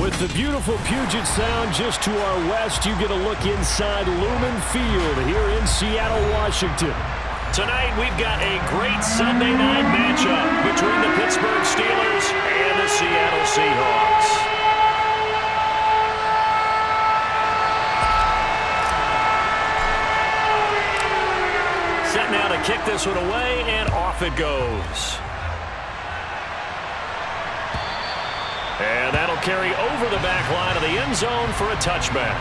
With the beautiful Puget Sound just to our west, you get a look inside Lumen Field here in Seattle, Washington. Tonight, we've got a great Sunday night matchup between the Pittsburgh Steelers and the Seattle Seahawks. Set now to kick this one away, and off it goes. And that'll carry over the back line of the end zone for a touchback.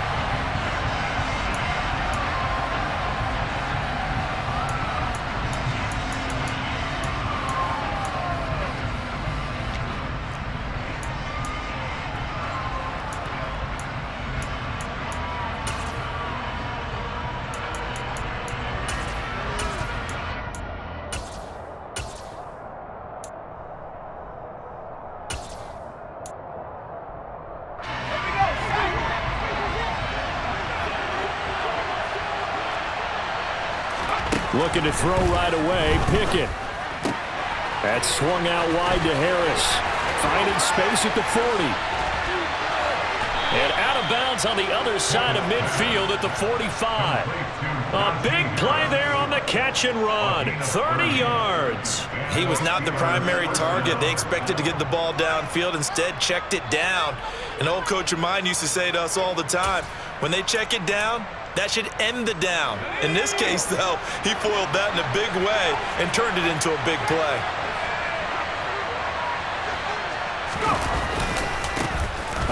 Looking to throw right away. Pickett. That swung out wide to Harris. Finding space at the 40. And out of bounds on the other side of midfield at the 45. A big play there on the catch and run. 30 yards. He was not the primary target. They expected to get the ball downfield. Instead, checked it down. An old coach of mine used to say to us all the time, when they check it down, that should end the down. In this case, though, he foiled that in a big way and turned it into a big play.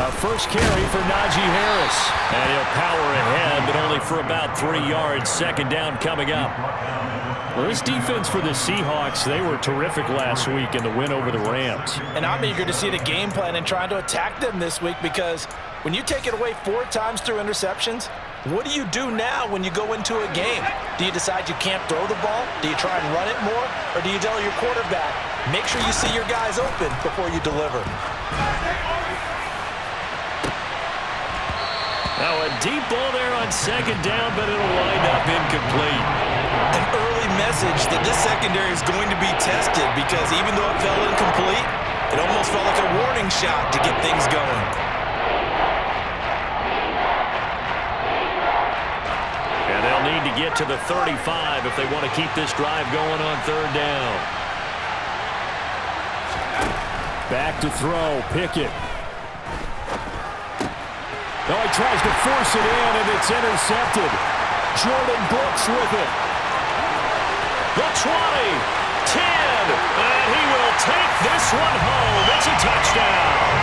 A first carry for Najee Harris. And he'll power ahead, but only for about 3 yards. Second down coming up. Well, this defense for the Seahawks, they were terrific last week in the win over the Rams. And I'm eager to see the game plan and trying to attack them this week, because when you take it away 4 times through interceptions, what do you do now when you go into a game? Do you decide you can't throw the ball? Do you try and run it more? Or do you tell your quarterback, make sure you see your guys open before you deliver? Now a deep ball there on second down, but it'll wind up incomplete. An early message that this secondary is going to be tested, because even though it fell incomplete, it almost felt like a warning shot to get things going. And they'll need to get to the 35 if they want to keep this drive going on third down. Back to throw, Pickett. No, he tries to force it in, and it's intercepted. Jordan Brooks with it. The 20, 10, and he will take this one home. It's a touchdown.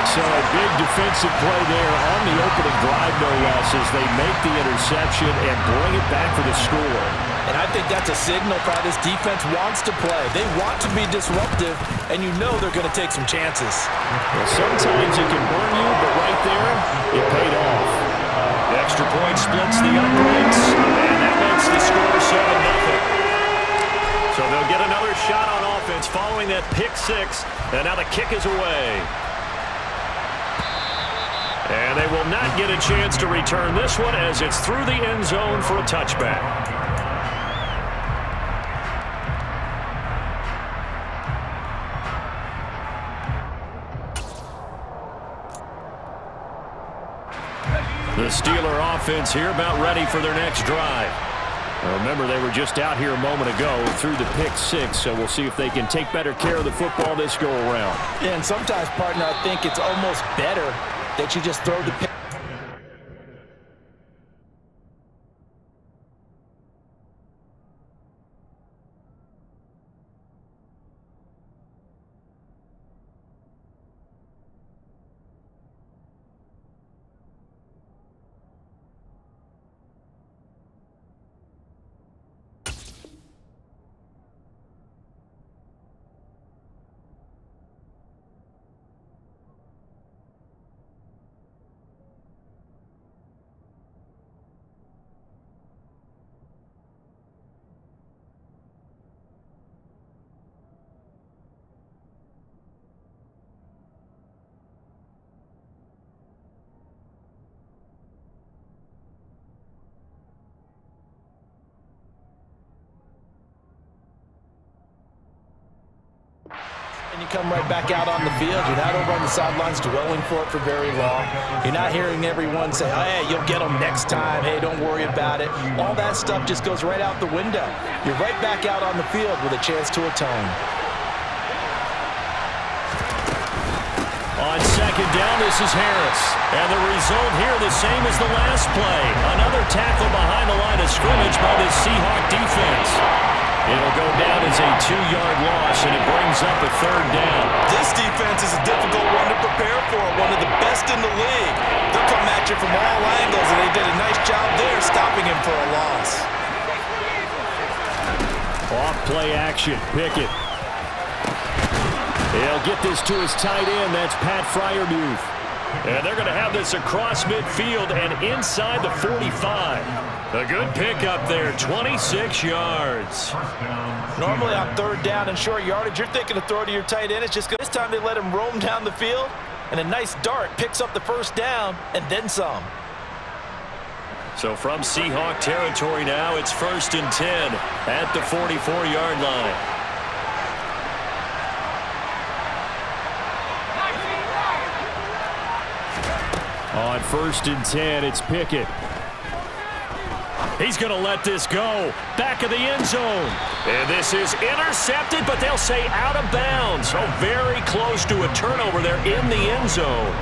So a big defensive play there on the opening drive, no less, as they make the interception and bring it back for the score. And I think that's a signal for how this defense wants to play. They want to be disruptive, and you know they're going to take some chances. Well, sometimes it can burn you, but right there, it paid off. The extra point splits the uprights, and that makes the score 7-0. So they'll get another shot on offense following that pick six, and now the kick is away. And they will not get a chance to return this one as it's through the end zone for a touchback. The Steeler offense here about ready for their next drive. Now remember, they were just out here a moment ago through the pick six, so we'll see if they can take better care of the football this go-around. Yeah, and sometimes, partner, I think it's almost better that you just throw the pick. you come right back out on the field. You're not over on the sidelines dwelling for it for very long. You're not hearing everyone say, oh, hey, you'll get them next time. Hey, don't worry about it. All that stuff just goes right out the window. You're right back out on the field with a chance to atone. On second down, this is Harris. And the result here the same as the last play. Another tackle behind the line of scrimmage by the Seahawk defense. It'll go down as a 2-yard loss, and it brings up a third down. This defense is a difficult one to prepare for, one of the best in the league. They'll come at you from all angles, and they did a nice job there stopping him for a loss. Off play action, Pickett. He'll get this to his tight end. That's Pat Freiermuth. And they're going to have this across midfield and inside the 45. A good pickup there, 26 yards. Normally on third down and short yardage, you're thinking to throw to your tight end. It's just this time they let him roam down the field, and a nice dart picks up the first down and then some. So from Seahawk territory now, it's 1st and 10 at the 44-yard line. On 1st and 10, it's Pickett. He's going to let this go. Back of the end zone. And this is intercepted, but they'll say out of bounds. So very close to a turnover there in the end zone.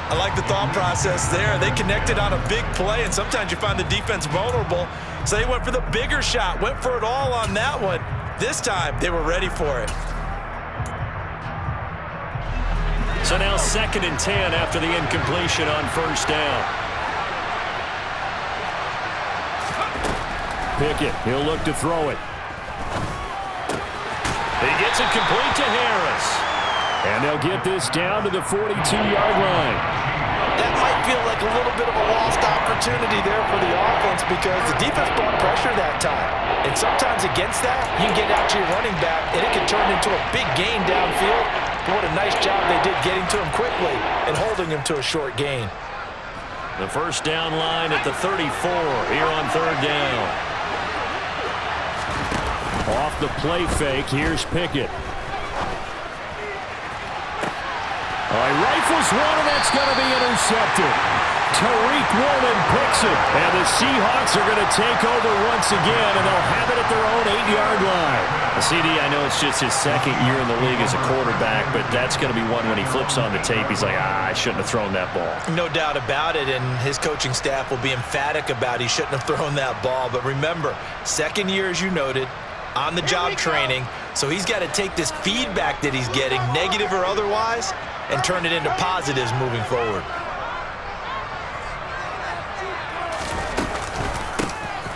I like the thought process there. They connected on a big play, and sometimes you find the defense vulnerable. So they went for the bigger shot, went for it all on that one. This time, they were ready for it. So now 2nd and 10 after the incompletion on 1st down. Pickett, he'll look to throw it. He gets it complete to Harris. And they'll get this down to the 42-yard line. That might feel like a little bit of a lost opportunity there for the offense because the defense brought pressure that time. And sometimes against that, you can get out to your running back, and it can turn into a big gain downfield. But what a nice job they did getting to him quickly and holding him to a short gain. The first down line at the 34 here on 3rd down. Off the play fake, here's Pickett. He rifles one, and that's going to be intercepted. Tariq Woolen picks it, and the Seahawks are going to take over once again, and they'll have it at their own 8-yard line. CD, I know it's just his 2nd year in the league as a quarterback, but that's going to be one when he flips on the tape. He's like, I shouldn't have thrown that ball. No doubt about it, and his coaching staff will be emphatic about he shouldn't have thrown that ball. But remember, 2nd year, as you noted, on-the-job training, so he's got to take this feedback that he's getting, negative or otherwise, and turn it into positives moving forward.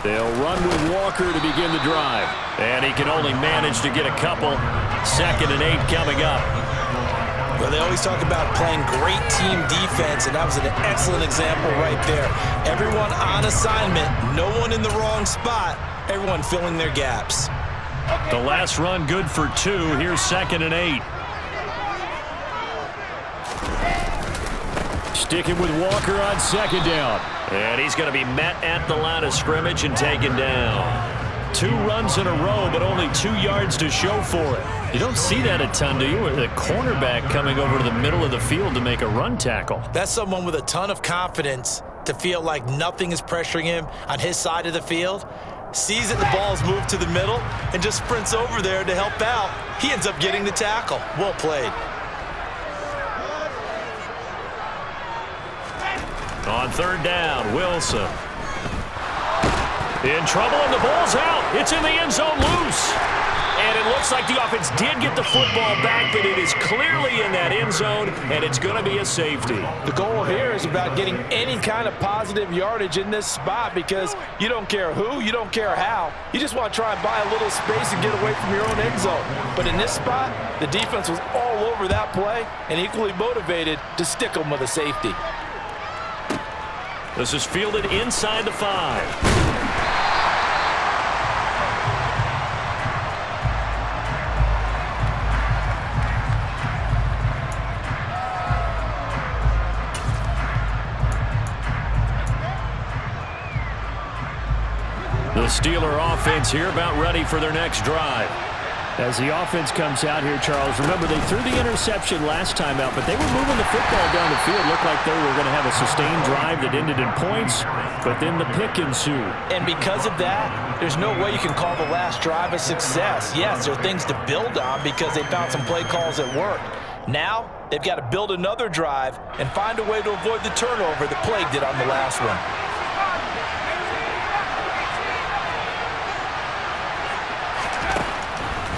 They'll run with Walker to begin the drive. And he can only manage to get a couple. 2nd and 8 coming up. Well, they always talk about playing great team defense, and that was an excellent example right there. Everyone on assignment, no one in the wrong spot, everyone filling their gaps. The last run good for 2. Here's 2nd and 8. Sticking with Walker on 2nd down. And he's going to be met at the line of scrimmage and taken down. 2 runs in a row, but only 2 yards to show for it. You don't see that a ton, do you? With a cornerback coming over to the middle of the field to make a run tackle. That's someone with a ton of confidence to feel like nothing is pressuring him on his side of the field. Sees that the ball's moved to the middle and just sprints over there to help out. He ends up getting the tackle. Well played. On 3rd down, Wilson. In trouble, and the ball's out. It's in the end zone loose. And it looks like the offense did get the football back, but it is clearly in that end zone, and it's going to be a safety. The goal here is about getting any kind of positive yardage in this spot because you don't care who, you don't care how. You just want to try and buy a little space and get away from your own end zone. But in this spot, the defense was all over that play and equally motivated to stick them with a safety. This is fielded inside the 5. The Steeler offense here about ready for their next drive. As the offense comes out here, Charles, remember they threw the interception last time out, but they were moving the football down the field. Looked like they were going to have a sustained drive that ended in points, but then the pick ensued. And because of that, there's no way you can call the last drive a success. Yes, there are things to build on because they found some play calls that worked. Now, they've got to build another drive and find a way to avoid the turnover that plagued it on the last one.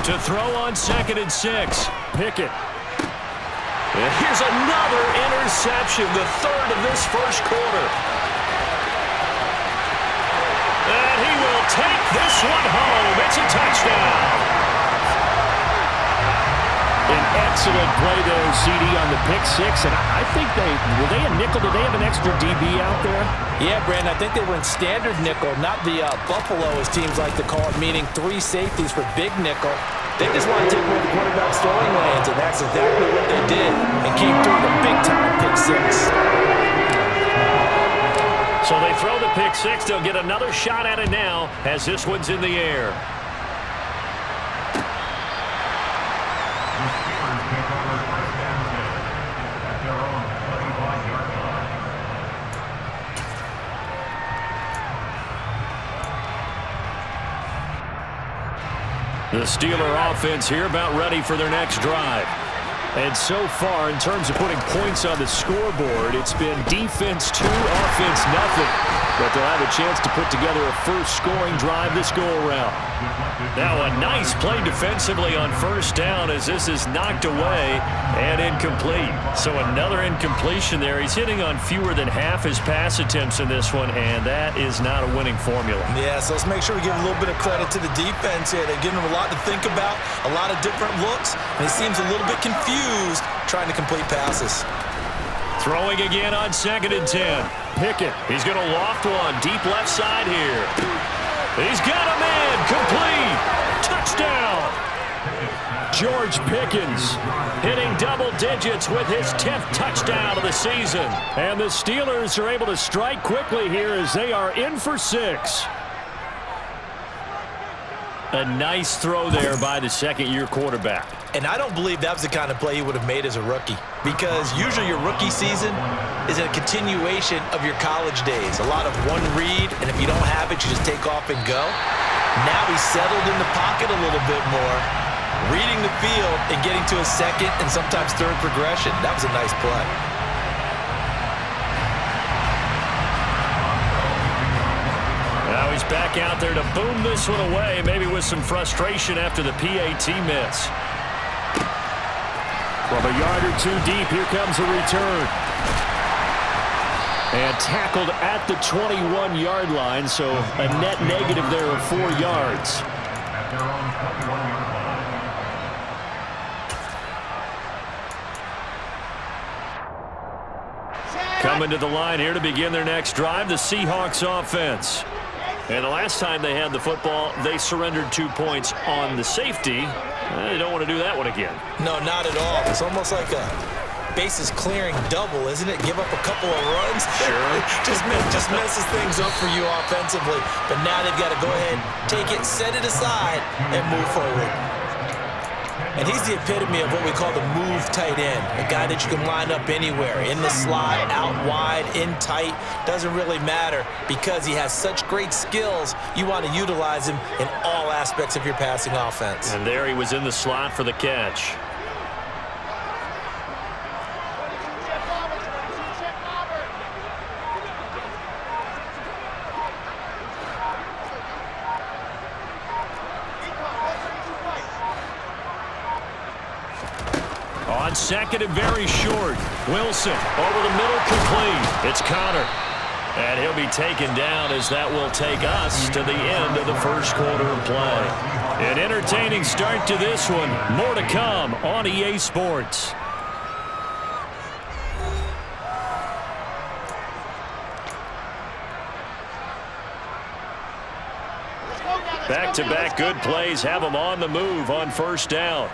To throw on 2nd and 6. Pickett. And here's another interception, the third of this first quarter. And he will take this one home. It's a touchdown. An excellent play there, CD, on the pick six. And I think were they a nickel? Did they have an extra DB out there? Yeah, Brandon, I think they were in standard nickel, not the Buffalo, as teams like to call it, meaning 3 safeties for big nickel. They just want to take away the quarterback's throwing lanes, and that's exactly what they did, and came through the big-time pick six. So they throw the pick six. They'll get another shot at it now as this one's in the air. The Steeler offense here about ready for their next drive. And so far, in terms of putting points on the scoreboard, it's been defense 2, offense nothing. But they'll have a chance to put together a first scoring drive this go-around. Now a nice play defensively on first down as this is knocked away and incomplete. So another incompletion there. He's hitting on fewer than half his pass attempts in this one, and that is not a winning formula. Yeah, so let's make sure we give a little bit of credit to the defense here. They're giving him a lot to think about, a lot of different looks, and he seems a little bit confused trying to complete passes. Throwing again on 2nd and 10. Pickett, he's going to loft one deep left side here. He's got a man, complete, touchdown. George Pickens hitting double digits with his 10th touchdown of the season. And the Steelers are able to strike quickly here as they are in for 6. A nice throw there by the second-year quarterback. And I don't believe that was the kind of play he would have made as a rookie, because usually your rookie season is a continuation of your college days. A lot of one read, and if you don't have it, you just take off and go. Now he's settled in the pocket a little bit more, reading the field and getting to a second and sometimes third progression. That was a nice play. Now he's back out there to boom this one away, maybe with some frustration after the PAT miss. From a yard or two deep, here comes a return. And tackled at the 21-yard line, so a net negative there of 4 yards. Coming to the line here to begin their next drive, the Seahawks offense. And the last time they had the football, they surrendered 2 points on the safety. They don't want to do that one again. No, not at all. It's almost like a bases clearing double, isn't it? Give up a couple of runs. Sure. just messes things up for you offensively. But now they've got to go ahead, take it, set it aside, and move forward. And he's the epitome of what we call the move tight end, a guy that you can line up anywhere, in the slot, out wide, in tight, doesn't really matter because he has such great skills. You want to utilize him in all aspects of your passing offense. And there he was in the slot for the catch. On 2nd and very short. Wilson over the middle, complete. It's Connor. And he'll be taken down as that will take us to the end of the first quarter of play. An entertaining start to this one. More to come on EA Sports. Back-to-back good plays have them on the move on first down.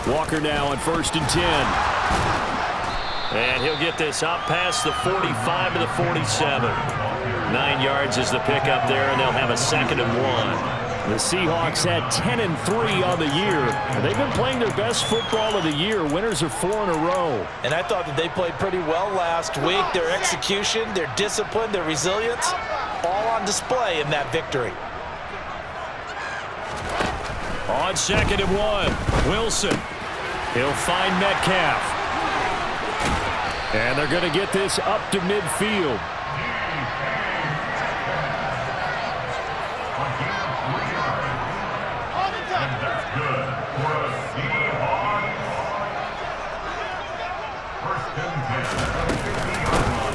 Walker now on 1st and 10. And he'll get this up past the 45 to the 47. 9 yards is the pickup there, and they'll have a 2nd and 1. The Seahawks had 10-3 on the year. They've been playing their best football of the year. Winners of 4 in a row. And I thought that they played pretty well last week. Their execution, their discipline, their resilience, all on display in that victory. On 2nd and 1, Wilson. He'll find Metcalf. And they're going to get this up to midfield.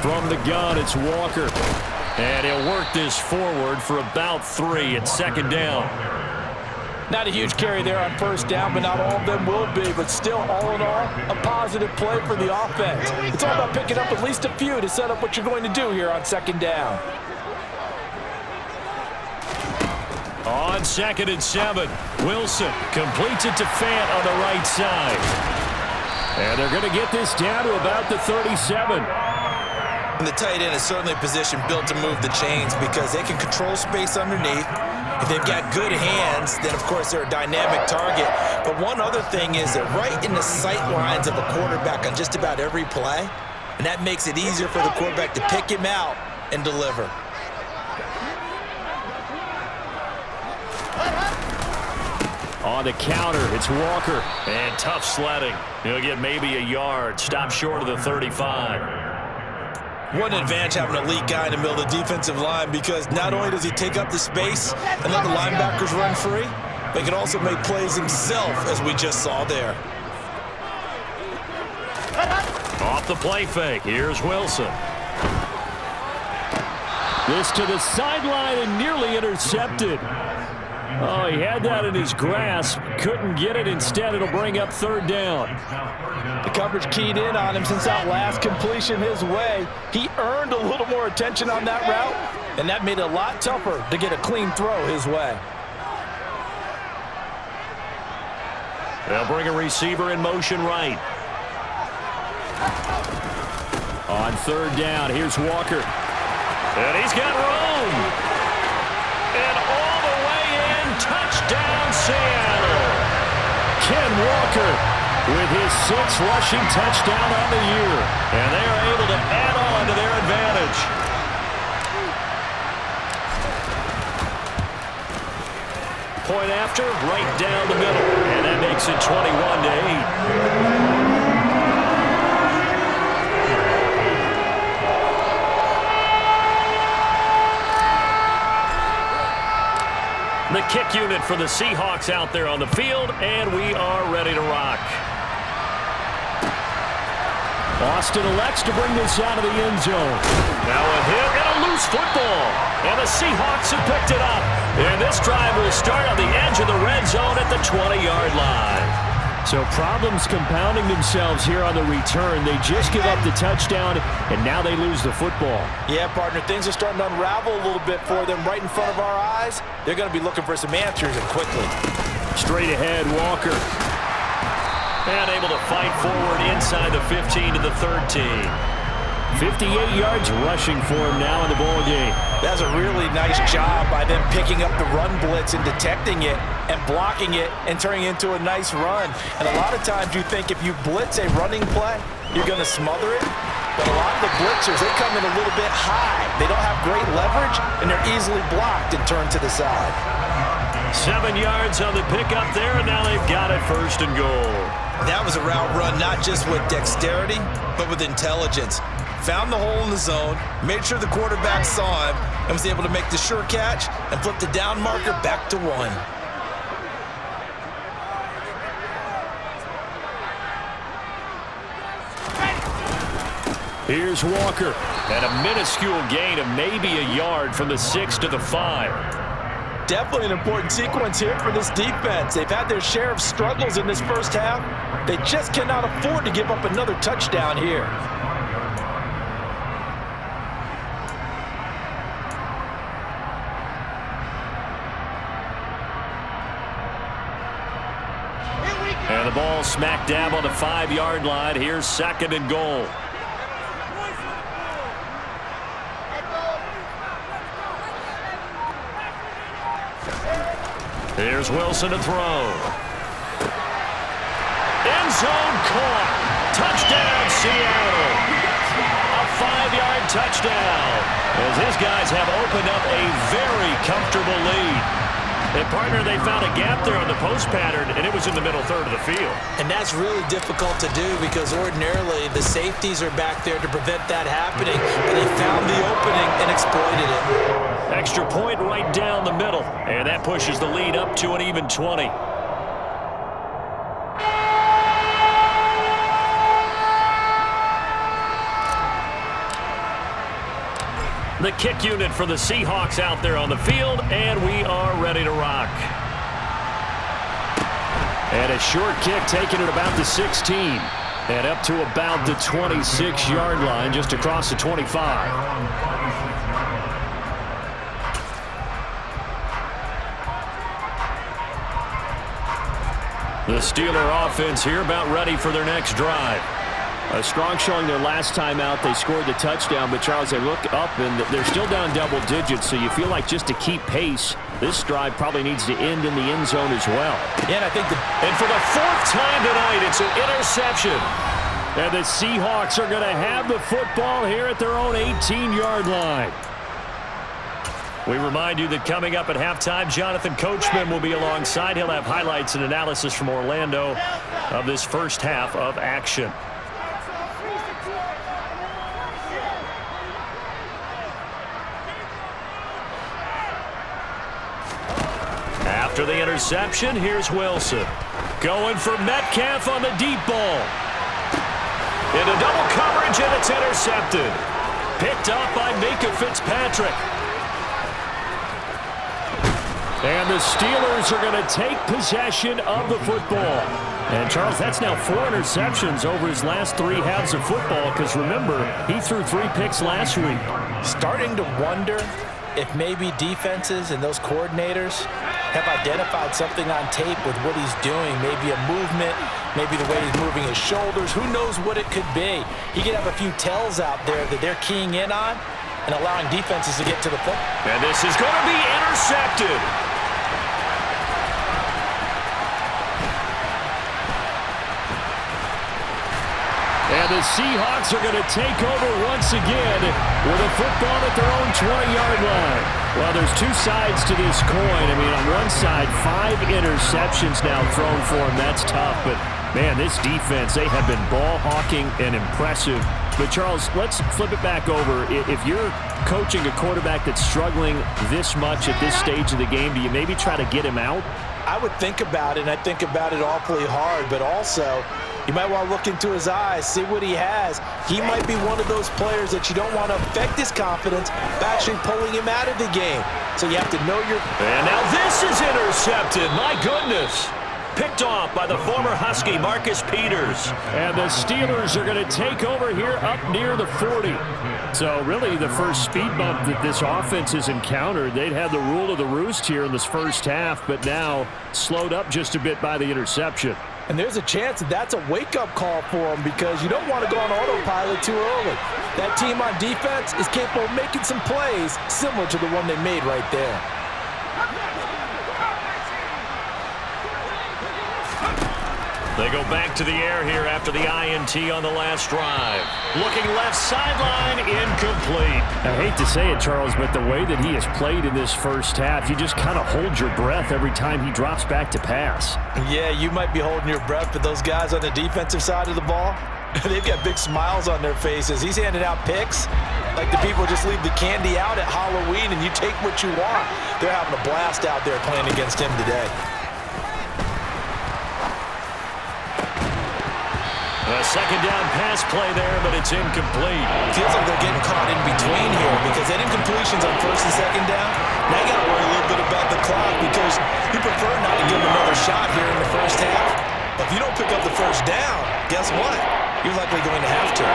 From the gun, it's Walker. And he'll work this forward for about 3 at 2nd down. Not a huge carry there on 1st down, but not all of them will be. But still, all in all, a positive play for the offense. It's all about picking up at least a few to set up what you're going to do here on 2nd down. On 2nd and 7, Wilson completes it to Fant on the right side. And they're going to get this down to about the 37. And the tight end is certainly a position built to move the chains because they can control space underneath. If they've got good hands, then, of course, they're a dynamic target. But one other thing is they're right in the sight lines of a quarterback on just about every play, and that makes it easier for the quarterback to pick him out and deliver. On the counter, it's Walker. And tough sledding. He'll get maybe a yard. Stop short of the 35. What an advantage having an elite guy in the middle of the defensive line because not only does he take up the space and let the linebackers run free, but he can also make plays himself, as we just saw there. Off the play fake, here's Wilson. This to the sideline and nearly intercepted. Oh, he had that in his grasp. Couldn't get it. Instead, it'll bring up 3rd down. The coverage keyed in on him since that last completion his way. He earned a little more attention on that route, and that made it a lot tougher to get a clean throw his way. They'll bring a receiver in motion right. On 3rd down, here's Walker. And he's got room. And all the way in, touchdown Seattle. Ken Walker with his 6th rushing touchdown on the year. And they are able to add on to their advantage. Point after, right down the middle. And that makes it 21-8. The kick unit for the Seahawks out there on the field, and we are ready to rock. Austin elects to bring this out of the end zone. Now a hit and a loose football. And the Seahawks have picked it up. And this drive will start on the edge of the red zone at the 20-yard line. So problems compounding themselves here on the return. They just give up the touchdown, and now they lose the football. Yeah, partner, things are starting to unravel a little bit for them right in front of our eyes. They're going to be looking for some answers, and quickly. Straight ahead, Walker. And able to fight forward inside the 15 to the 13. 58 yards rushing for him now in the ball game. That's a really nice job by them picking up the run blitz and detecting it and blocking it and turning it into a nice run. And a lot of times you think if you blitz a running play, you're going to smother it. But a lot of the blitzers, they come in a little bit high. They don't have great leverage, and they're easily blocked and turned to the side. 7 yards on the pickup there, and now they've got it 1st and goal. That was a route run not just with dexterity, but with intelligence. Found the hole in the zone, made sure the quarterback saw him, and was able to make the sure catch and flip the down marker back to 1. Here's Walker, and a minuscule gain of maybe a yard from the 6 to the 5. Definitely an important sequence here for this defense. They've had their share of struggles in this first half. They just cannot afford to give up another touchdown here. And the ball smack dab on the 5-yard line. Here's 2nd and goal. Here's Wilson to throw. End zone caught. Touchdown, Seattle. A 5-yard touchdown. As his guys have opened up a very comfortable lead. And, partner, they found a gap there on the post pattern, and it was in the middle third of the field. And that's really difficult to do because ordinarily the safeties are back there to prevent that happening. But they found the opening and exploited it. Extra point right down the middle. And that pushes the lead up to an even 20. The kick unit for the Seahawks out there on the field, and we are ready to rock. And a short kick taken at about the 16. And up to about the 26-yard line, just across the 25. The Steeler offense here about ready for their next drive. A strong showing their last time out. They scored the touchdown, but Charles, they look up and they're still down double digits, so you feel like just to keep pace, this drive probably needs to end in the end zone as well. Yeah, and I think and for the 4th time tonight, it's an interception. And the Seahawks are going to have the football here at their own 18-yard line. We remind you that coming up at halftime, Jonathan Coachman will be alongside. He'll have highlights and analysis from Orlando of this first half of action. After the interception, here's Wilson. Going for Metcalf on the deep ball. Into double coverage, and it's intercepted. Picked up by Mika Fitzpatrick. And the Steelers are going to take possession of the football. And, Charles, that's now 4 interceptions over his last 3 halves of football because, remember, he threw 3 picks last week. Starting to wonder if maybe defenses and those coordinators have identified something on tape with what he's doing. Maybe a movement, maybe the way he's moving his shoulders. Who knows what it could be? He could have a few tells out there that they're keying in on and allowing defenses to get to the football. And this is going to be intercepted. And the Seahawks are going to take over once again with a football at their own 20-yard line. Well, there's 2 sides to this coin. I mean, on one side, 5 interceptions now thrown for him. That's tough. But, man, this defense, they have been ball hawking and impressive. But, Charles, let's flip it back over. If you're coaching a quarterback that's struggling this much at this stage of the game, do you maybe try to get him out? I would think about it, and I think about it awfully hard. But also, you might want to look into his eyes, see what he has. He might be one of those players that you don't want to affect his confidence by actually pulling him out of the game. So you have to know your... And now this is intercepted. My goodness. Picked off by the former Husky, Marcus Peters. And the Steelers are going to take over here up near the 40. So really the first speed bump that this offense has encountered. They'd had the rule of the roost here in this first half, but now slowed up just a bit by the interception. And there's a chance that that's a wake-up call for them because you don't want to go on autopilot too early. That team on defense is capable of making some plays similar to the one they made right there. They go back to the air here after the INT on the last drive. Looking left sideline, incomplete. I hate to say it, Charles, but the way that he has played in this first half, you just kind of hold your breath every time he drops back to pass. Yeah, you might be holding your breath, but those guys on the defensive side of the ball, they've got big smiles on their faces. He's handing out picks like the people just leave the candy out at Halloween and you take what you want. They're having a blast out there playing against him today. A second down pass play there, but it's incomplete. Feels like they're getting caught in between here because that incompletion's on 1st and 2nd down. Now you got to worry a little bit about the clock because you prefer not to give them another shot here in the first half. But if you don't pick up the first down, guess what? You're likely going to have to.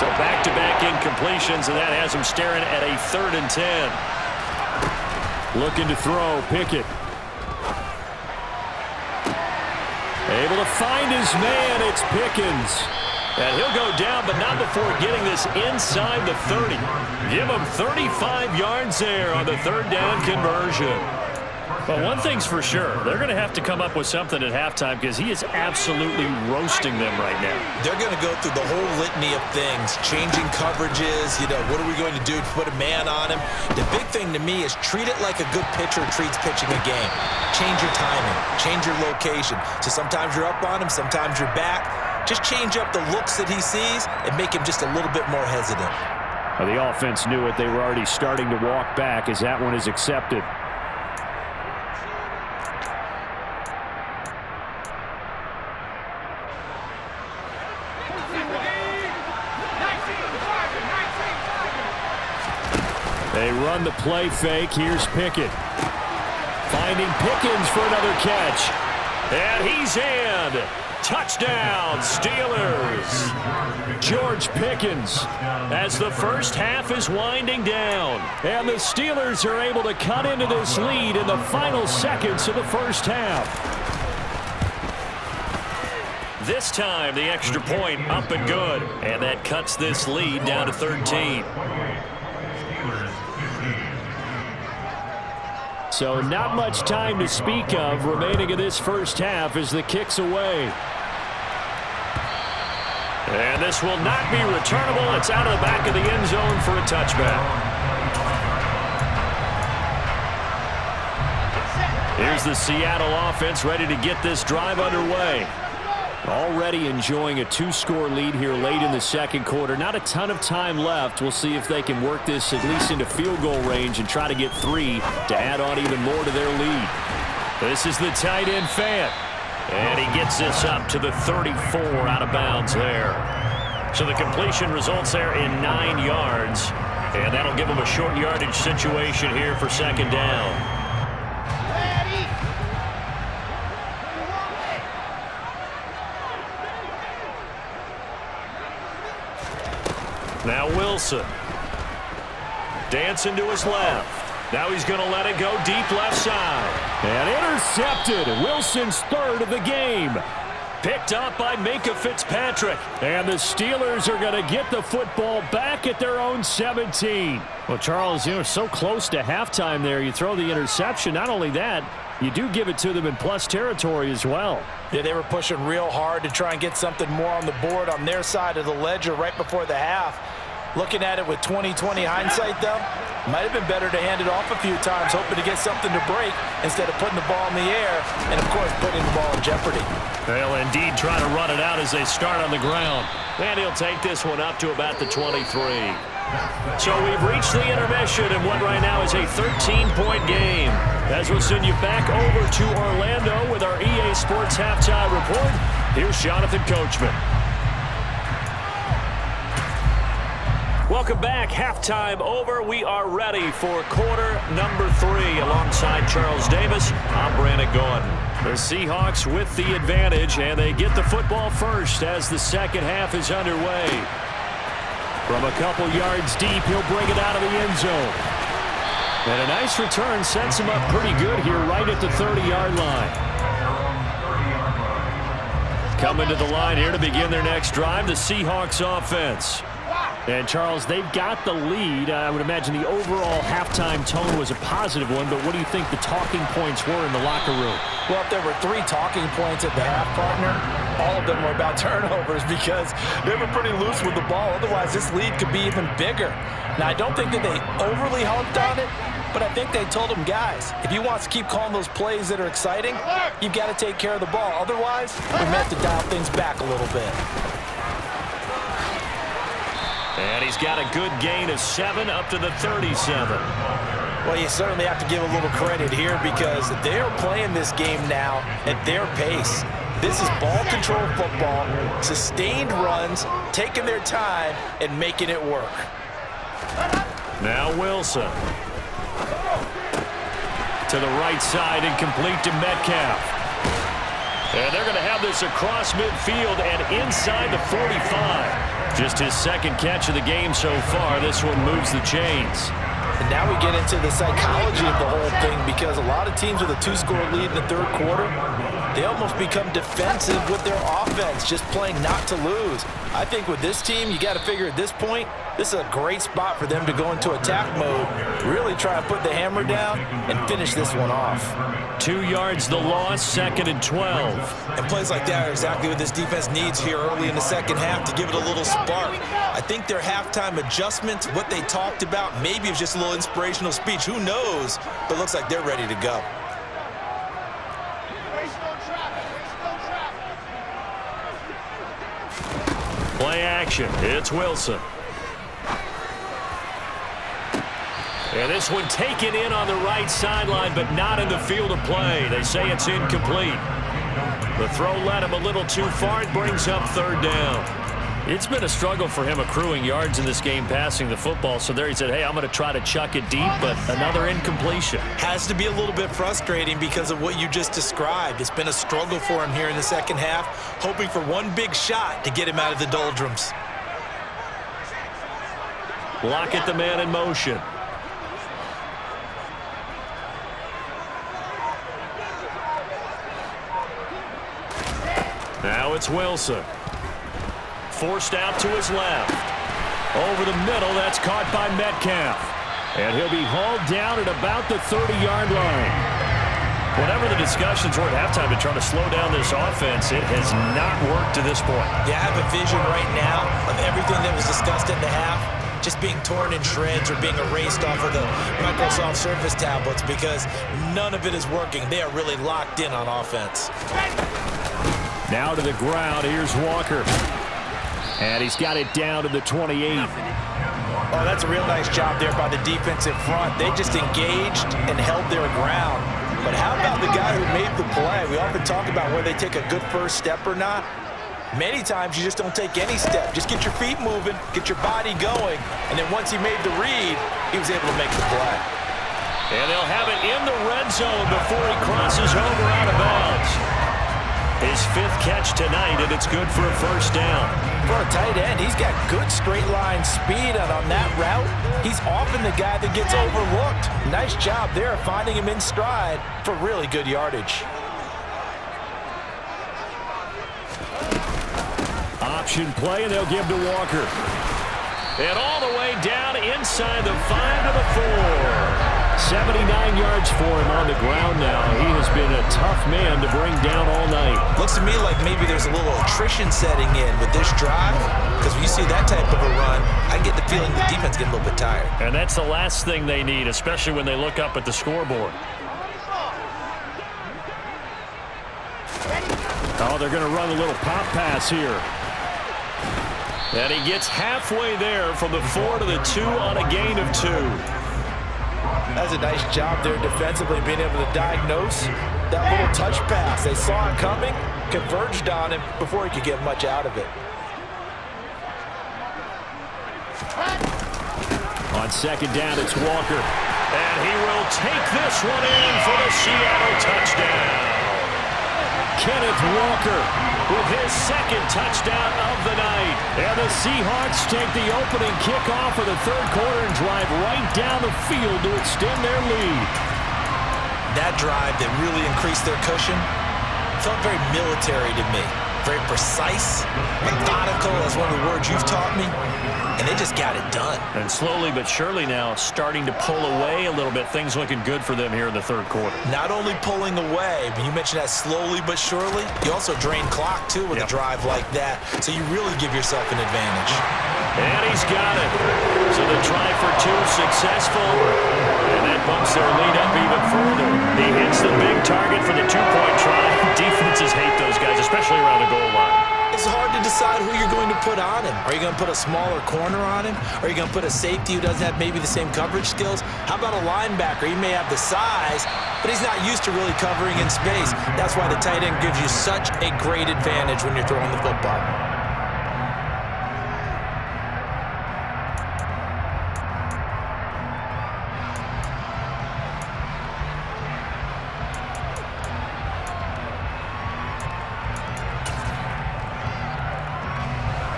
So back-to-back incompletions, and that has him staring at a 3rd and 10. Looking to throw, Pickett. Able to find his man, it's Pickens. And he'll go down, but not before getting this inside the 30. Give him 35 yards there on the 3rd down conversion. Well, one thing's for sure. They're going to have to come up with something at halftime because he is absolutely roasting them right now. They're going to go through the whole litany of things, changing coverages, what are we going to do to put a man on him? The big thing to me is treat it like a good pitcher treats pitching a game. Change your timing, change your location. So sometimes you're up on him, sometimes you're back. Just change up the looks that he sees and make him just a little bit more hesitant. Well, the offense knew it. They were already starting to walk back as that one is accepted. They run the play fake. Here's Pickett. Finding Pickens for another catch. And he's in. Touchdown, Steelers. George Pickens as the first half is winding down. And the Steelers are able to cut into this lead in the final seconds of the first half. This time, the extra point up and good. And that cuts this lead down to 13. So not much time to speak of remaining in this first half as the kick's away. And this will not be returnable. It's out of the back of the end zone for a touchback. Here's the Seattle offense ready to get this drive underway. Already enjoying a 2-score lead here late in the second quarter. Not a ton of time left. We'll see if they can work this at least into field goal range and try to get 3 to add on even more to their lead. This is the tight end Fant. And he gets this up to the 34 out of bounds there. So the completion results there in 9 yards. And that'll give them a short yardage situation here for second down. Now Wilson. Dancing to his left. Now he's going to let it go deep left side. And intercepted. Wilson's third of the game. Picked up by Minka Fitzpatrick. And the Steelers are going to get the football back at their own 17. Well, Charles, so close to halftime there. You throw the interception. Not only that, you do give it to them in plus territory as well. Yeah, they were pushing real hard to try and get something more on the board on their side of the ledger right before the half. Looking at it with 20/20 hindsight, though, might have been better to hand it off a few times, hoping to get something to break instead of putting the ball in the air and, of course, putting the ball in jeopardy. They'll indeed try to run it out as they start on the ground. And he'll take this one up to about the 23. So we've reached the intermission in what right now is a 13-point game. As we'll send you back over to Orlando with our EA Sports Halftime Report, here's Jonathan Coachman. Welcome back. Halftime over. We are ready for quarter number 3. Alongside Charles Davis, I'm Brandon Gordon. The Seahawks with the advantage, and they get the football first as the second half is underway. From a couple yards deep, he'll bring it out of the end zone. And a nice return sets him up pretty good here right at the 30-yard line. Coming to the line here to begin their next drive, the Seahawks offense. And, Charles, they've got the lead. I would imagine the overall halftime tone was a positive one, but what do you think the talking points were in the locker room? Well, if there were 3 talking points at the half, partner, all of them were about turnovers because they were pretty loose with the ball. Otherwise, this lead could be even bigger. Now, I don't think that they overly harped on it, but I think they told them, guys, if you want to keep calling those plays that are exciting, you've got to take care of the ball. Otherwise, we may have to dial things back a little bit. And he's got a good gain of 7 up to the 37. Well, you certainly have to give a little credit here because they're playing this game now at their pace. This is ball control football, sustained runs, taking their time, and making it work. Now Wilson. To the right side and complete to Metcalf. And they're going to have this across midfield and inside the 45. Just his second catch of the game so far. This one moves the chains. And now we get into the psychology of the whole thing because a lot of teams with a 2-score lead in the third quarter, They almost become defensive with their offense, just playing not to lose. I think with this team, you got to figure at this point, this is a great spot for them to go into attack mode, really try to put the hammer down and finish this one off. 2 yards the loss, 2nd and 12. And plays like that are exactly what this defense needs here early in the second half to give it a little spark. I think their halftime adjustments, what they talked about, maybe it was just a little inspirational speech. Who knows? But it looks like they're ready to go. Play action. It's Wilson. And this one taken in on the right sideline, but not in the field of play. They say it's incomplete. The throw led him a little too far. It brings up 3rd down. It's been a struggle for him accruing yards in this game passing the football. So there he said, hey, I'm going to try to chuck it deep, but another incompletion. Has to be a little bit frustrating because of what you just described. It's been a struggle for him here in the second half, hoping for one big shot to get him out of the doldrums. Lockett, the man in motion. Now it's Wilson. Forced out to his left. Over the middle, that's caught by Metcalf. And he'll be hauled down at about the 30-yard line. Whatever the discussions were at halftime to try to slow down this offense, it has not worked to this point. Yeah, I have a vision right now of everything that was discussed in the half just being torn in shreds or being erased off of the Microsoft Surface tablets because none of it is working. They are really locked in on offense. Now to the ground. Here's Walker. And he's got it down to the 28. Oh, that's a real nice job there by the defensive front. They just engaged and held their ground. But how about the guy who made the play? We often talk about whether they take a good first step or not. Many times you just don't take any step. Just get your feet moving, get your body going, and then once he made the read, he was able to make the play. And they'll have it in the red zone before he crosses over out of bounds. His 5th catch tonight, and it's good for a 1st down. For a tight end, he's got good straight line speed, and on that route, he's often the guy that gets overlooked. Nice job there finding him in stride for really good yardage. Option play, and they'll give to Walker. And all the way down inside the 5 to the 4. 79 yards for him on the ground now. He has been a tough man to bring down all night. Looks to me like maybe there's a little attrition setting in with this drive because when you see that type of a run, I get the feeling the defense getting a little bit tired. And that's the last thing they need, especially when they look up at the scoreboard. Oh, they're going to run a little pop pass here. And he gets halfway there from the 4 to the 2 on a gain of 2. That's a nice job there defensively, being able to diagnose that little touch pass. They saw it coming, converged on him before he could get much out of it. On 2nd down, it's Walker. And he will take this one in for the Seattle touchdown. Kenneth Walker with his 2nd touchdown of the night. And the Seahawks take the opening kickoff of the 3rd quarter and drive right down the field to extend their lead. That drive that really increased their cushion felt very military to me. Very precise, methodical, that's one of the words you've taught me. And they just got it done. And slowly but surely now starting to pull away a little bit. Things looking good for them here in the 3rd quarter. Not only pulling away, but you mentioned that slowly but surely. You also drain clock, too, with a drive like that. So you really give yourself an advantage. And he's got it. So the try for 2 successful. And that bumps their lead up even further. He hits the big target for the 2-point try. Defenses hate those guys, especially around the goal line. It's hard to decide who you're going to put on him. Are you going to put a smaller corner on him? Are you going to put a safety who doesn't have maybe the same coverage skills? How about a linebacker? He may have the size, but he's not used to really covering in space. That's why the tight end gives you such a great advantage when you're throwing the football.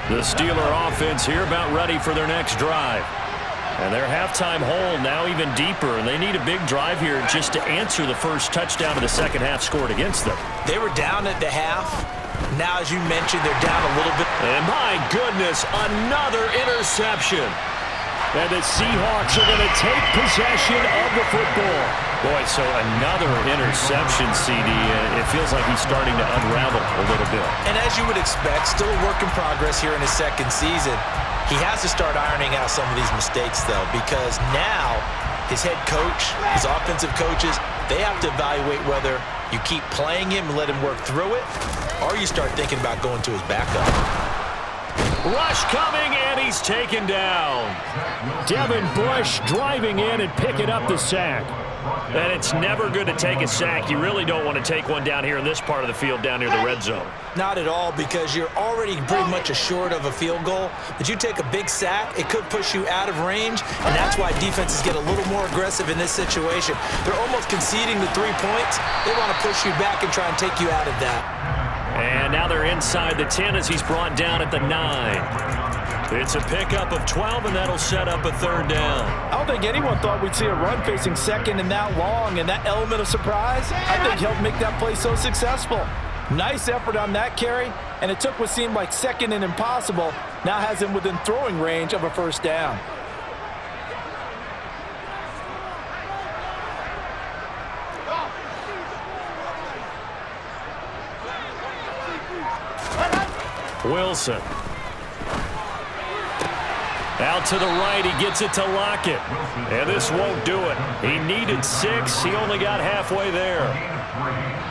The Steeler offense here about ready for their next drive. And their halftime hole now even deeper, and they need a big drive here just to answer the first touchdown of the second half scored against them. They were down at the half. Now, as you mentioned, they're down a little bit. And my goodness, another interception. And the Seahawks are going to take possession of the football. Boy, so another interception, CD. It feels like he's starting to unravel a little bit. And as you would expect, still a work in progress here in his second season. He has to start ironing out some of these mistakes, though, because now his head coach, his offensive coaches, they have to evaluate whether you keep playing him and let him work through it, or you start thinking about going to his backup. Rush coming, and he's taken down. Devin Bush driving in and picking up the sack. And it's never good to take a sack. You really don't want to take one down here in this part of the field, down near the red zone. Not at all, because you're already pretty much assured of a field goal. But you take a big sack, it could push you out of range, and that's why defenses get a little more aggressive in this situation. They're almost conceding the 3 points. They want to push you back and try and take you out of that. And now they're inside the 10 as he's brought down at the 9. It's a pickup of 12, and that'll set up a third down. I don't think anyone thought we'd see a run facing second and that long, and that element of surprise, I think, helped make that play so successful. Nice effort on that carry, and it took what seemed like second and impossible, now has him within throwing range of a first down. Wilson. Out to the right, he gets it to Lockett. And this won't do it. He needed 6. He only got halfway there.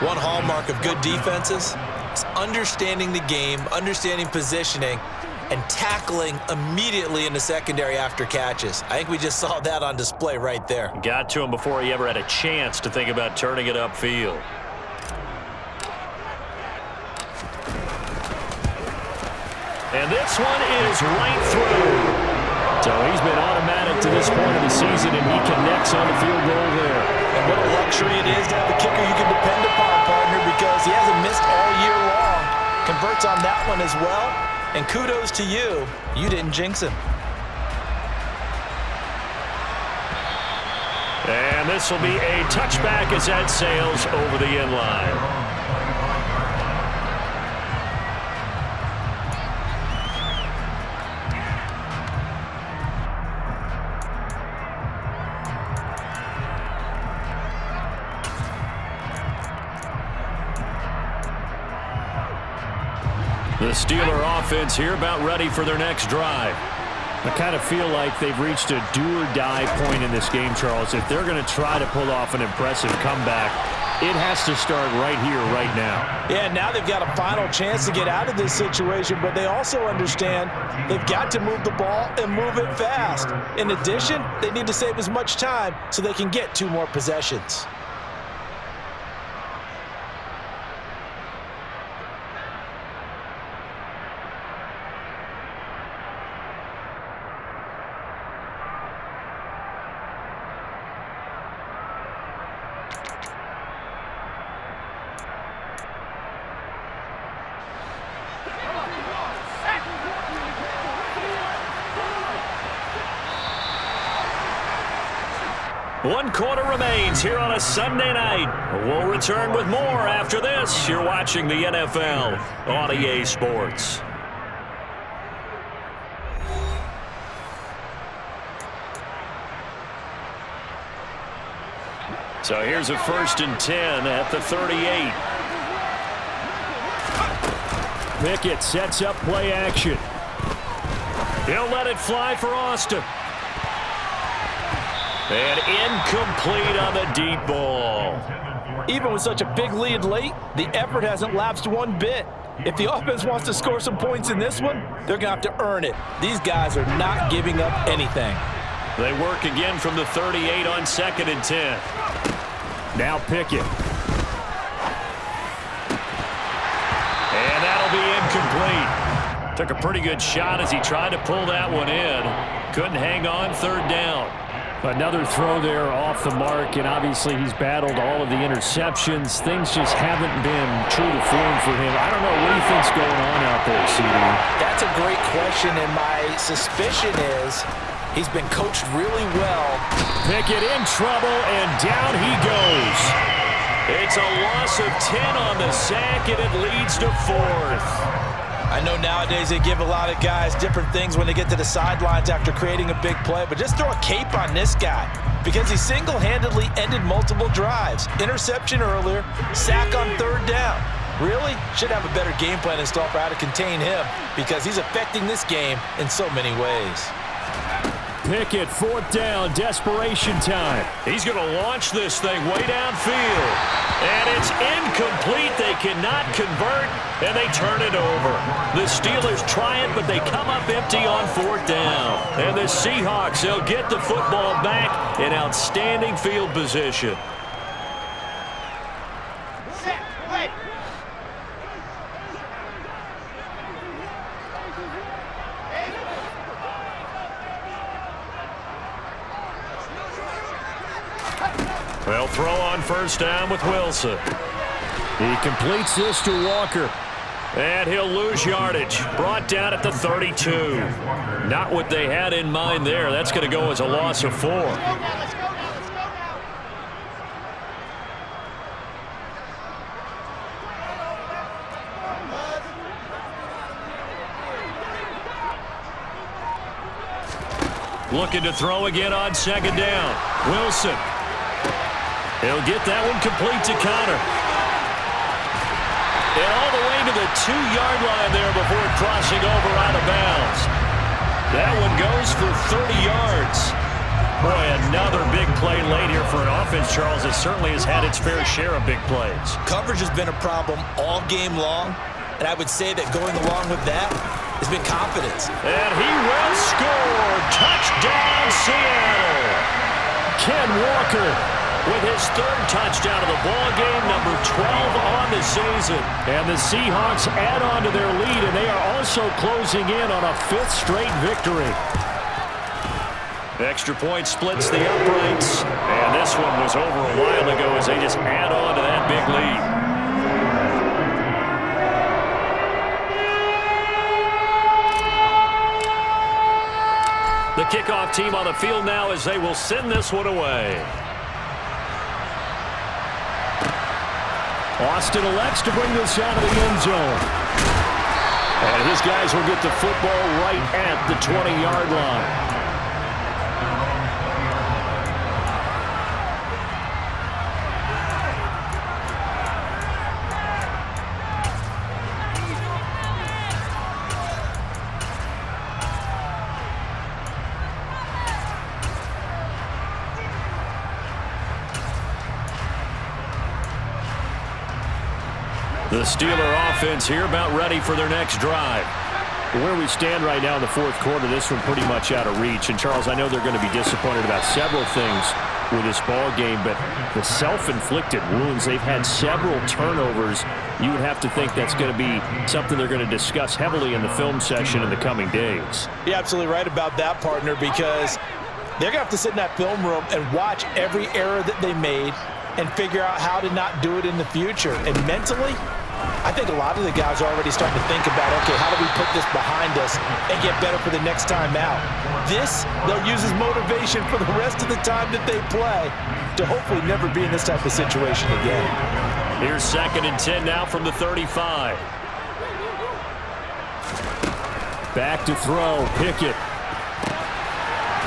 One hallmark of good defenses is understanding the game, understanding positioning, and tackling immediately in the secondary after catches. I think we just saw that on display right there. Got to him before he ever had a chance to think about turning it upfield. And this one is right through. So he's been automatic to this point of the season, and he connects on the field goal there. And what a luxury it is to have a kicker you can depend upon, partner, because he hasn't missed all year long. Converts on that one as well. And kudos to you. You didn't jinx him. And this will be a touchback as that sails over the end line. The Steeler offense here about ready for their next drive. I kind of feel like they've reached a do-or-die point in this game, Charles. If they're going to try to pull off an impressive comeback, it has to start right here, right now. Yeah, now they've got a final chance to get out of this situation, but they also understand they've got to move the ball and move it fast. In addition, they need to save as much time so they can get 2 more possessions. One quarter remains here on a Sunday night. We'll return with more after this. You're watching the NFL on EA Sports. So here's a 1st and 10 at the 38. Pickett sets up play action. He'll let it fly for Austin. And incomplete on the deep ball. Even with such a big lead late, the effort hasn't lapsed one bit. If the offense wants to score some points in this one, they're going to have to earn it. These guys are not giving up anything. They work again from the 38 on 2nd and 10. Now Pickett. And that'll be incomplete. Took a pretty good shot as he tried to pull that one in. Couldn't hang on, 3rd down. Another throw there off the mark, and obviously he's battled all of the interceptions. Things just haven't been true to form for him. I don't know, what do you think's going on out there, CD? That's a great question, and my suspicion is He's been coached really well. Pickett in trouble, and down he goes. It's a loss of 10 on the sack, and it leads to 4th. I know nowadays they give a lot of guys different things when they get to the sidelines after creating a big play, but just throw a cape on this guy because he single-handedly ended multiple drives. Interception earlier, sack on 3rd down. Really? Should have a better game plan installed for how to contain him because he's affecting this game in so many ways. Pickett, 4th down, desperation time. He's going to launch this thing way downfield. And it's incomplete. They cannot convert, and they turn it over. The Steelers try it, but they come up empty on 4th down. And the Seahawks, they'll get the football back in outstanding field position. They'll throw on 1st down with Wilson. He completes this to Walker. And he'll lose yardage. Brought down at the 32. Not what they had in mind there. That's going to go as a loss of 4. Looking to throw again on 2nd down. Wilson. He'll get that one complete to Connor. And all the way to the 2-yard line there before crossing over out of bounds. That one goes for 30 yards. Boy, another big play late here for an offense, Charles, that certainly has had its fair share of big plays. Coverage has been a problem all game long, and I would say that going along with that has been confidence. And he will score. Touchdown, Seattle. Ken Walker with his 3rd touchdown of the ball game, number 12 on the season. And the Seahawks add on to their lead, and they are also closing in on a 5th straight victory. Extra point splits the uprights, and this one was over a while ago as they just add on to that big lead. The kickoff team on the field now as they will send this one away. Austin elects to bring this out of the end zone. And his guys will get the football right at the 20-yard line. The Steeler offense here about ready for their next drive. Where we stand right now in the 4th quarter, this one pretty much out of reach. And, Charles, I know they're going to be disappointed about several things with this ball game, but the self-inflicted wounds, they've had several turnovers. You would have to think that's going to be something they're going to discuss heavily in the film session in the coming days. You're absolutely right about that, partner, because they're going to have to sit in that film room and watch every error that they made and figure out how to not do it in the future. And mentally, I think a lot of the guys are already starting to think about, okay, how do we put this behind us and get better for the next time out? This, they'll use as motivation for the rest of the time that they play to hopefully never be in this type of situation again. Here's 2nd and 10 now from the 35. Back to throw, Pickett.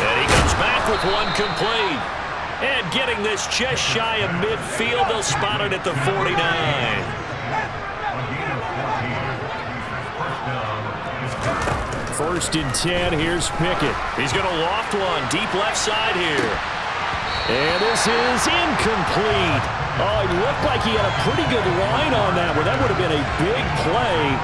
And he comes back with one complete. And getting this just shy of midfield, they'll spot it at the 49. First and 10, here's Pickett. He's going to loft one, deep left side here. And this is incomplete. Oh, it looked like he had a pretty good line on that one. That would have been a big play,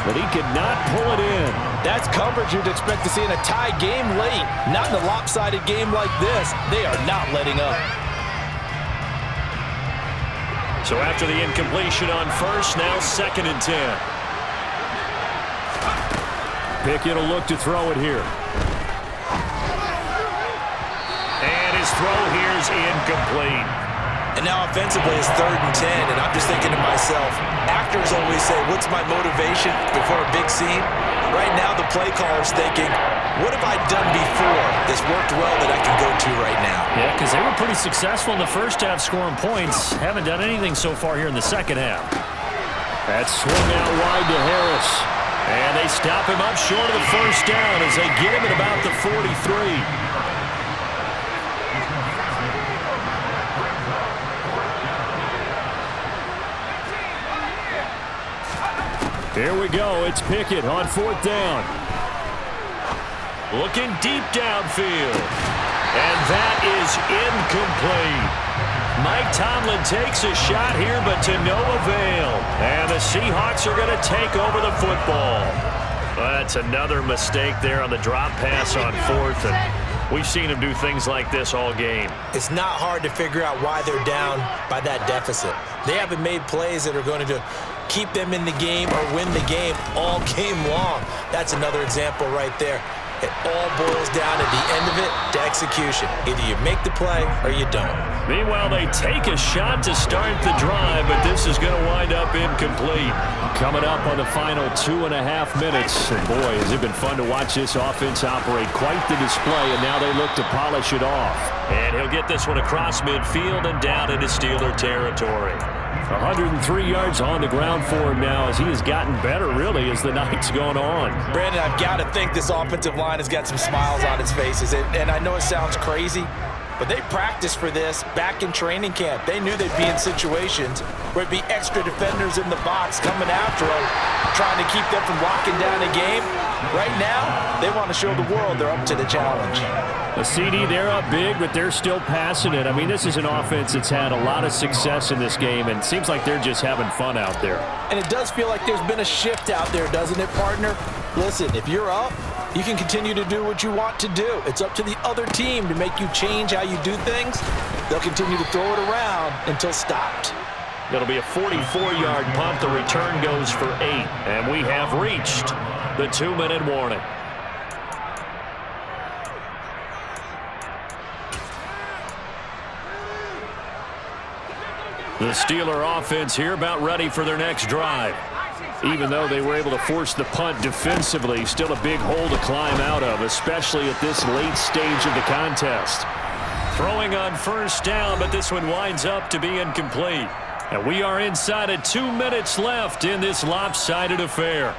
but he could not pull it in. That's coverage you'd expect to see in a tie game late. Not in a lopsided game like this. They are not letting up. So after the incompletion on first, now 2nd and 10. Pickett will look to throw it here. And his throw here is incomplete. And now offensively it's 3rd and 10, and I'm just thinking to myself, after actors always say, what's my motivation before a big scene? Right now, the play caller's thinking, what have I done before that's worked well that I can go to right now? Yeah, because they were pretty successful in the first half scoring points. Haven't done anything so far here in the second half. That swung out wide to Harris. And they stop him up short of the first down as they get him at about the 43. Here we go. It's Pickett on fourth down. Looking deep downfield. And that is incomplete. Mike Tomlin takes a shot here, but to no avail. And the Seahawks are going to take over the football. That's another mistake there on the drop pass on fourth. And we've seen him do things like this all game. It's not hard to figure out why they're down by that deficit. They haven't made plays that are going to keep them in the game or win the game all game long. That's another example right there. It all boils down at the end of it to execution. Either you make the play or you don't. Meanwhile, they take a shot to start the drive, but this is going to wind up incomplete. Coming up on the final 2.5 minutes. And boy, has it been fun to watch this offense operate. Quite the display, and now they look to polish it off. And he'll get this one across midfield and down into Steeler territory. 103 yards on the ground for him now as he has gotten better, really, as the night's gone on. Brandon, I've got to think this offensive line has got some smiles on its faces. And I know it sounds crazy, but they practiced for this back in training camp. They knew they'd be in situations where it'd be extra defenders in the box coming after them, trying to keep them from locking down a game. Right now, they want to show the world they're up to the challenge. A CD, they're up big, but they're still passing it. I mean, this is an offense that's had a lot of success in this game, and it seems like they're just having fun out there. And it does feel like there's been a shift out there, doesn't it, partner? Listen, if you're up, you can continue to do what you want to do. It's up to the other team to make you change how you do things. They'll continue to throw it around until stopped. It'll be a 44-yard punt. The return goes for 8, and we have reached the 2-minute warning. The Steeler offense here about ready for their next drive. Even though they were able to force the punt defensively, still a big hole to climb out of, especially at this late stage of the contest. Throwing on first down, but this one winds up to be incomplete. And we are inside of 2 minutes left in this lopsided affair.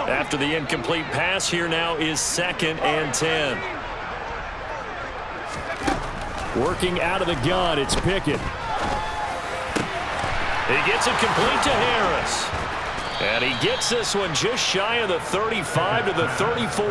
After the incomplete pass, here now is 2nd and 10. Working out of the gun, it's Pickett. He gets it complete to Harris. And he gets this one just shy of the 35 to the 34.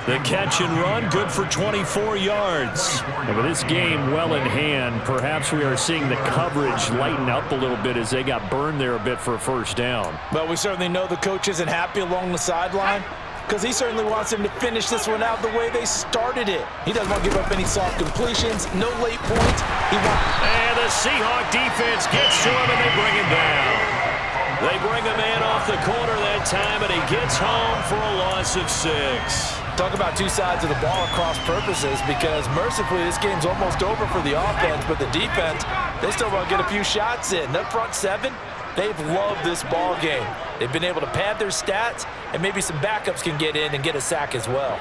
The catch and run, good for 24 yards. And with this game well in hand, perhaps we are seeing the coverage lighten up a little bit as they got burned there a bit for a first down. But we certainly know the coach isn't happy along the sideline because he certainly wants them to finish this one out the way they started it. He doesn't want to give up any soft completions, no late points. And the Seahawk defense gets to him and they bring him down. They bring a man off the corner that time, and he gets home for a loss of 6. Talk about two sides of the ball at cross purposes, because mercifully this game's almost over for the offense, but the defense, they still want to get a few shots in. That front seven, they've loved this ball game. They've been able to pad their stats, and maybe some backups can get in and get a sack as well.